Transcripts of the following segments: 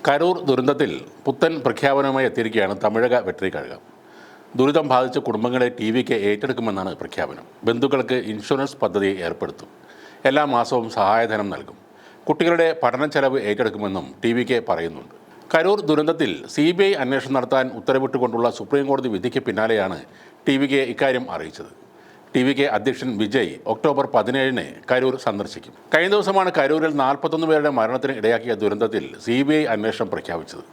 കരൂർ ദുരന്തത്തിൽ പുത്തൻ പ്രഖ്യാപനവുമായി എത്തിയിരിക്കുകയാണ് തമിഴക വെട്രി കഴകം. ദുരിതം ബാധിച്ച കുടുംബങ്ങളെ ടി.വി.കെ ഏറ്റെടുക്കുമെന്നാണ് പ്രഖ്യാപനം. ബന്ധുക്കൾക്ക് ഇൻഷുറൻസ് പദ്ധതി ഏർപ്പെടുത്തും. എല്ലാ മാസവും സഹായധനം നൽകും. കുട്ടികളുടെ പഠന ചെലവ് ഏറ്റെടുക്കുമെന്നും ടി.വി.കെ പറയുന്നുണ്ട്. കരൂർ ദുരന്തത്തിൽ CBI അന്വേഷണം നടത്താൻ ഉത്തരവിട്ടുകൊണ്ടുള്ള സുപ്രീംകോടതി വിധിക്ക് പിന്നാലെയാണ് ടി.വി.കെ ഇക്കാര്യം അറിയിച്ചത്. ടി.വി.കെ അധ്യക്ഷൻ വിജയ് ഒക്ടോബർ 17-ന് കരൂർ സന്ദർശിക്കും. കഴിഞ്ഞ ദിവസമാണ് കരൂരിൽ 41 പേരുടെ മരണത്തിന് ഇടയാക്കിയ ദുരന്തത്തിൽ CBI അന്വേഷണം പ്രഖ്യാപിച്ചത്.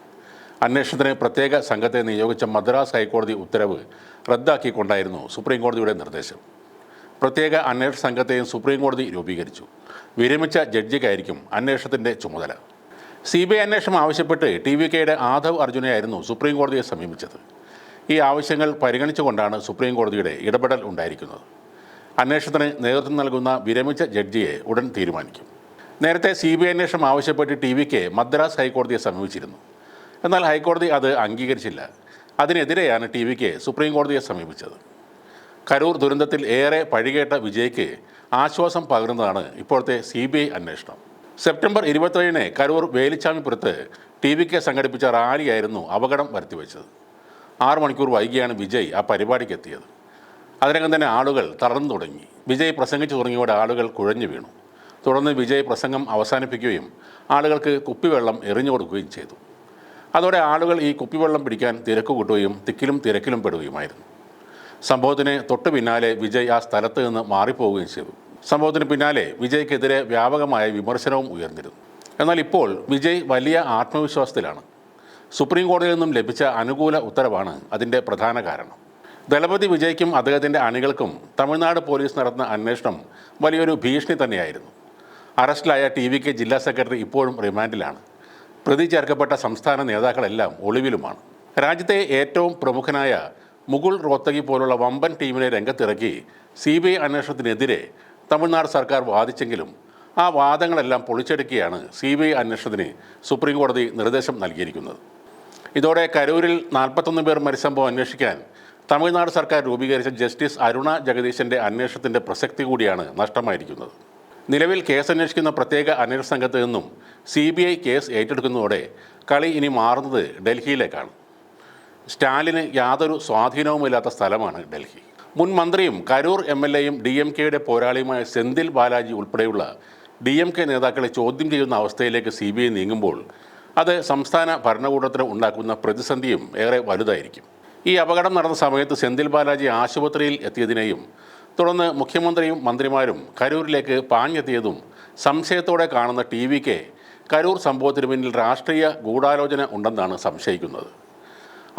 അന്വേഷണത്തിന് പ്രത്യേക സംഘത്തെ നിയോഗിച്ച മദ്രാസ് ഹൈക്കോടതി ഉത്തരവ് റദ്ദാക്കിക്കൊണ്ടായിരുന്നു സുപ്രീംകോടതിയുടെ നിർദ്ദേശം. പ്രത്യേക അന്വേഷണ സംഘത്തെയും സുപ്രീംകോടതി രൂപീകരിച്ചു. വിരമിച്ച ജഡ്ജിക്കായിരിക്കും അന്വേഷണത്തിൻ്റെ ചുമതല. CBI അന്വേഷണം ആവശ്യപ്പെട്ട് ടി.വി.കെയുടെ ആദവ് അർജുനെയായിരുന്നു സുപ്രീംകോടതിയെ സമീപിച്ചത്. ഈ ആവശ്യങ്ങൾ പരിഗണിച്ചുകൊണ്ടാണ് സുപ്രീംകോടതിയുടെ ഇടപെടൽ ഉണ്ടായിരിക്കുന്നത്. അന്വേഷണത്തിന് നേതൃത്വം നൽകുന്ന വിരമിച്ച ജഡ്ജിയെ ഉടൻ തീരുമാനിക്കും. നേരത്തെ CBI അന്വേഷണം ആവശ്യപ്പെട്ട് ടി.വി.കെ മദ്രാസ് ഹൈക്കോടതിയെ സമീപിച്ചിരുന്നു. എന്നാൽ ഹൈക്കോടതി അത് അംഗീകരിച്ചില്ല. അതിനെതിരെയാണ് ടി.വി.കെ സുപ്രീംകോടതിയെ സമീപിച്ചത്. കരൂർ ദുരന്തത്തിൽ ഏറെ പഴികേട്ട വിജയ്ക്ക് ആശ്വാസം പകരുന്നതാണ് ഇപ്പോഴത്തെ CBI അന്വേഷണം. സെപ്റ്റംബർ 27-ന് കരൂർ വേലിച്ചാമിപുരത്ത് ടി.വി.കെ സംഘടിപ്പിച്ച റാലിയായിരുന്നു അപകടം വരുത്തിവെച്ചത്. 6 മണിക്കൂർ വൈകിയാണ് വിജയ് ആ പരിപാടിക്ക് എത്തിയത്. അതിനകം തന്നെ ആളുകൾ തളർന്നു തുടങ്ങി. വിജയ് പ്രസംഗിച്ചു തുടങ്ങിയോടെ ആളുകൾ കുഴഞ്ഞു വീണു. തുടർന്ന് വിജയ് പ്രസംഗം അവസാനിപ്പിക്കുകയും ആളുകൾക്ക് കുപ്പിവെള്ളം എറിഞ്ഞു കൊടുക്കുകയും ചെയ്തു. അതോടെ ആളുകൾ ഈ കുപ്പിവെള്ളം പിടിക്കാൻ തിരക്ക് കൂട്ടുകയും തിക്കിലും പെടുകയുമായിരുന്നു. സംഭവത്തിന് തൊട്ടു പിന്നാലെ വിജയ് ആ സ്ഥലത്ത് നിന്ന് മാറിപ്പോവുകയും ചെയ്തു. സംഭവത്തിന് പിന്നാലെ വിജയ്ക്കെതിരെ വ്യാപകമായ വിമർശനവും ഉയർന്നിരുന്നു. എന്നാൽ ഇപ്പോൾ വിജയ് വലിയ ആത്മവിശ്വാസത്തിലാണ്. സുപ്രീം കോടതിയിൽ നിന്നും ലഭിച്ച അനുകൂല ഉത്തരവാണ് അതിൻ്റെ പ്രധാന കാരണം. ദളപതി വിജയ്ക്കും അദ്ദേഹത്തിൻ്റെ അണികൾക്കും തമിഴ്നാട് പോലീസ് നടത്തുന്ന അന്വേഷണം വലിയൊരു ഭീഷണി തന്നെയായിരുന്നു. അറസ്റ്റിലായ ടി.വി.കെ ജില്ലാ സെക്രട്ടറി ഇപ്പോഴും റിമാൻഡിലാണ്. പ്രതി ചേർക്കപ്പെട്ട സംസ്ഥാന നേതാക്കളെല്ലാം ഒളിവിലുമാണ്. രാജ്യത്തെ ഏറ്റവും പ്രമുഖനായ മുകുൾ റോത്തഗി പോലുള്ള വമ്പൻ ടീമിനെ രംഗത്തിറക്കി CBI അന്വേഷണത്തിനെതിരെ തമിഴ്നാട് സർക്കാർ വാദിച്ചെങ്കിലും ആ വാദങ്ങളെല്ലാം പൊളിച്ചെടുക്കുകയാണ് CBI അന്വേഷണത്തിന് സുപ്രീം കോടതി നിർദ്ദേശം നൽകിയിരിക്കുന്നത്. ഇതോടെ കരൂരിൽ 41 പേർ മരിച്ച സംഭവം അന്വേഷിക്കാൻ തമിഴ്നാട് സർക്കാർ രൂപീകരിച്ച ജസ്റ്റിസ് അരുണ ജഗദീശൻ്റെ അന്വേഷണത്തിൻ്റെ പ്രസക്തി കൂടിയാണ് നഷ്ടമായിരിക്കുന്നത്. നിലവിൽ കേസ് അന്വേഷിക്കുന്ന പ്രത്യേക അന്വേഷണ സംഘത്തിൽ നിന്നും CBI കേസ് ഏറ്റെടുക്കുന്നതോടെ കളി ഇനി മാറുന്നത് ഡൽഹിയിലേക്കാണ്. സ്റ്റാലിന് യാതൊരു സ്വാധീനവുമില്ലാത്ത സ്ഥലമാണ് ഡൽഹി. മുൻ മന്ത്രിയും കരൂർ MLA-യും DMK-യുടെ പോരാളിയുമായ സെന്തിൽ ബാലാജി ഉൾപ്പെടെയുള്ള DMK നേതാക്കളെ ചോദ്യം ചെയ്യുന്ന അവസ്ഥയിലേക്ക് CBI നീങ്ങുമ്പോൾ അത് സംസ്ഥാന ഭരണകൂടത്തിന് ഉണ്ടാക്കുന്ന പ്രതിസന്ധിയും ഏറെ വലുതായിരിക്കും. ഈ അപകടം നടന്ന സമയത്ത് സെന്തിൽ ബാലാജി ആശുപത്രിയിൽ എത്തിയതിനെയും തുടർന്ന് മുഖ്യമന്ത്രിയും മന്ത്രിമാരും കരൂരിലേക്ക് പാഞ്ഞെത്തിയതും സംശയത്തോടെ കാണുന്ന ടി.വി.കെ കരൂർ സംഭവത്തിന് പിന്നിൽ രാഷ്ട്രീയ ഗൂഢാലോചന ഉണ്ടെന്നാണ് സംശയിക്കുന്നത്.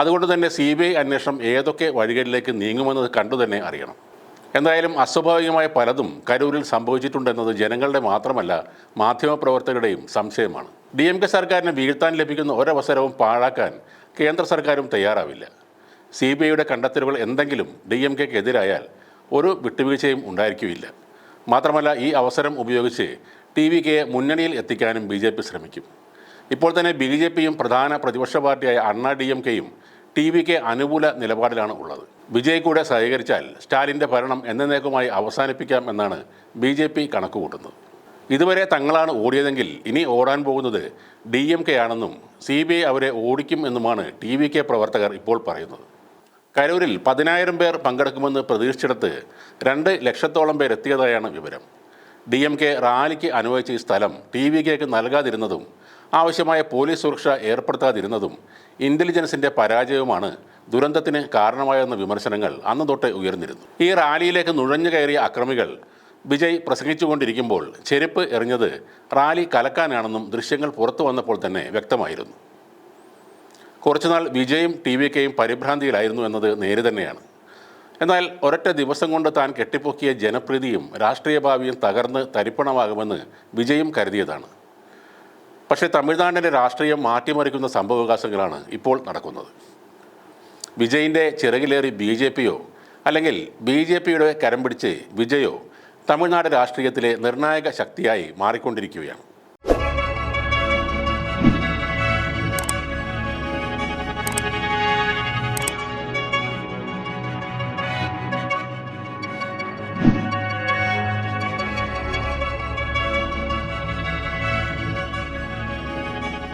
അതുകൊണ്ട് തന്നെ CBI അന്വേഷണം ഏതൊക്കെ വഴികളിലേക്ക് നീങ്ങുമെന്നത് കണ്ടുതന്നെ അറിയണം. എന്തായാലും അസ്വാഭാവികമായ പലതും കരൂരിൽ സംഭവിച്ചിട്ടുണ്ടെന്നത് ജനങ്ങളുടെ മാത്രമല്ല മാധ്യമപ്രവർത്തകരുടെയും സംശയമാണ്. DMK സർക്കാരിന് വീഴ്ത്താൻ ലഭിക്കുന്ന ഒരവസരവും പാഴാക്കാൻ കേന്ദ്ര സർക്കാരും തയ്യാറാവില്ല. CBIയുടെ കണ്ടെത്തലുകൾ എന്തെങ്കിലും DMK-ക്കെതിരായാൽ ഒരു വിട്ടുവീഴ്ചയും ഉണ്ടായിരിക്കില്ല. മാത്രമല്ല ഈ അവസരം ഉപയോഗിച്ച് ടി.വി.കെയെ മുന്നണിയിൽ എത്തിക്കാനും BJP ശ്രമിക്കും. ഇപ്പോൾ തന്നെ BJP-യും പ്രധാന പ്രതിപക്ഷ പാർട്ടിയായ അണ്ണാ DMK-യും ടി.വി.കെ അനുകൂല നിലപാടിലാണ് ഉള്ളത്. വിജയ് കൂടെ സഹകരിച്ചാൽ സ്റ്റാലിൻ്റെ ഭരണം എന്നേക്കുമായി അവസാനിപ്പിക്കാം എന്നാണ് BJP കണക്കുകൂട്ടുന്നത്. ഇതുവരെ തങ്ങളാണ് ഓടിയതെങ്കിൽ ഇനി ഓടാൻ പോകുന്നത് DMK ആണെന്നും CBI അവരെ ഓടിക്കും എന്നുമാണ് ടി.വി.കെ പ്രവർത്തകർ ഇപ്പോൾ പറയുന്നത്. കരൂരിൽ 10,000 പേർ പങ്കെടുക്കുമെന്ന് പ്രതീക്ഷിച്ചിടത്ത് 2 ലക്ഷത്തോളം പേർ എത്തിയതായാണ് വിവരം. DMK റാലിക്ക് അനുവദിച്ച ഈ സ്ഥലം ടി.വി.കെക്ക് നൽകാതിരുന്നതും ആവശ്യമായ പോലീസ് സുരക്ഷ ഏർപ്പെടുത്താതിരുന്നതും ഇൻ്റലിജൻസിൻ്റെ പരാജയവുമാണ് ദുരന്തത്തിന് കാരണമായെന്ന വിമർശനങ്ങൾ അന്ന് തൊട്ട് ഉയർന്നിരുന്നു. ഈ റാലിയിലേക്ക് നുഴഞ്ഞു കയറിയ അക്രമികൾ വിജയ് പ്രസംഗിച്ചുകൊണ്ടിരിക്കുമ്പോൾ ചെരുപ്പ് എറിഞ്ഞത് റാലി കലക്കാനാണെന്നും ദൃശ്യങ്ങൾ പുറത്തു വന്നപ്പോൾ തന്നെ വ്യക്തമായിരുന്നു. കുറച്ചുനാൾ വിജയും ടി.വി.കെയും പരിഭ്രാന്തിയിലായിരുന്നു എന്നത് നേര് തന്നെയാണ്. എന്നാൽ ഒരൊറ്റ ദിവസം കൊണ്ട് താൻ കെട്ടിപ്പൊക്കിയ ജനപ്രീതിയും രാഷ്ട്രീയ ഭാവിയും തകർന്ന് തരിപ്പണമാകുമെന്ന് വിജയും കരുതിയതാണ്. പക്ഷേ തമിഴ്നാടിൻ്റെ രാഷ്ട്രീയം മാറ്റിമറിക്കുന്ന സംഭവവികാസങ്ങളാണ് ഇപ്പോൾ നടക്കുന്നത്. വിജയിൻ്റെ ചിറകിലേറി BJP-യോ അല്ലെങ്കിൽ BJP-യുടെ കരം പിടിച്ച് വിജയോ തമിഴ്നാട് രാഷ്ട്രീയത്തിലെ നിർണായക ശക്തിയായി മാറിക്കൊണ്ടിരിക്കുകയാണ്.